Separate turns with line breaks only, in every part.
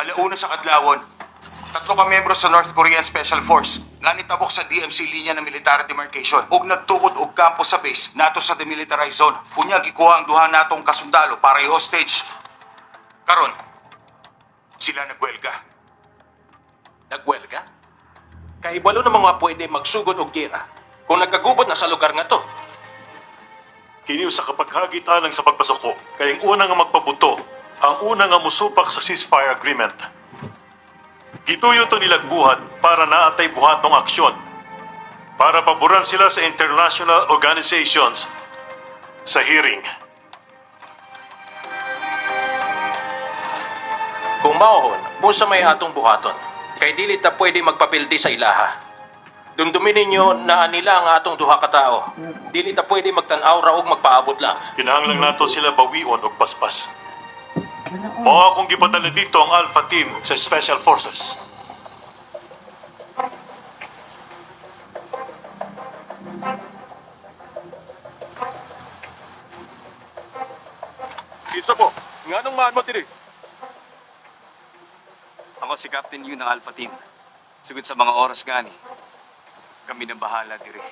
Alauna sa Kadlawon. Tatlo ka membro sa North Korean Special Force nga nitabok sa DMC linya ng military demarcation ug nagtukod og kampo sa base nato sa demilitarized zone. Unya gikuha ang duha natong kasundalo para i-hostage. Karon, sila nagwelga.
Nagwelga? Kay walo na mga pwede magsugod og gira kung nagkagubot na sa lugar nga to.
Kini sa kapaghagitan sa pagpasuko, kay ang una nga magpabuto, ang una nga musupak sa ceasefire agreement. Gituyo to nilag buhat para naatay buhatong aksyon, para paboran sila sa international organizations sa hearing.
Kung maohon, busa may atong buhaton. Kay dili ta pwede magpapildi sa ilaha. Dumdumin ninyo na nila ang atong duha ka tao. Dili ta pwede magtanaw ra og magpaabot lang.
Kinahanglan nato sila bawion og paspas. Mao akong gipadala dito ang Alpha Team sa Special Forces.
Isa po, nga nung maan mo diri.
Ako si Captain Yu ng Alpha Team. Sugod sa mga oras gani, kami na bahala diri.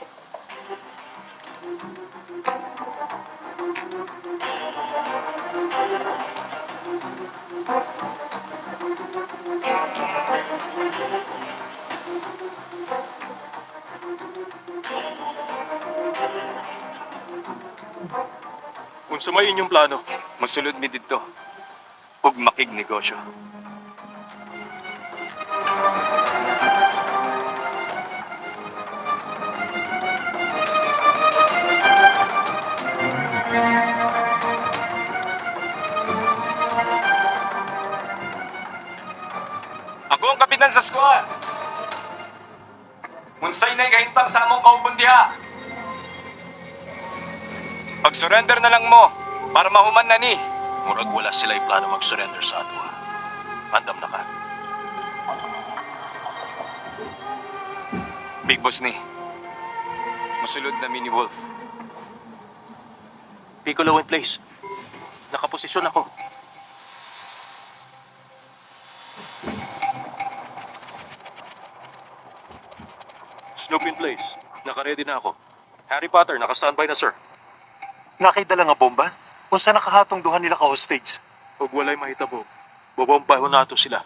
Unsa may inyong plano?
Masulod mi dito. Ug makig negosyo. Ako ang kapitan sa squad. Unsay na'y kahintang sa among kaupon diha. Pag-surrender na lang mo para mahuman na ni.
Murag wala sila plano mag-surrender sa ato. Andam na ka.
Big boss ni. Masulod na mini Wolf.
Piccolo in place. Nakaposisyon ako. Snoop in place. Naka-ready na ako. Harry Potter, naka-standby na, sir.
Nakidala nga bomba? Unsa nakahatong duha nila ka hostage?
Huwag walay mahitabo. Bobombahon nato sila.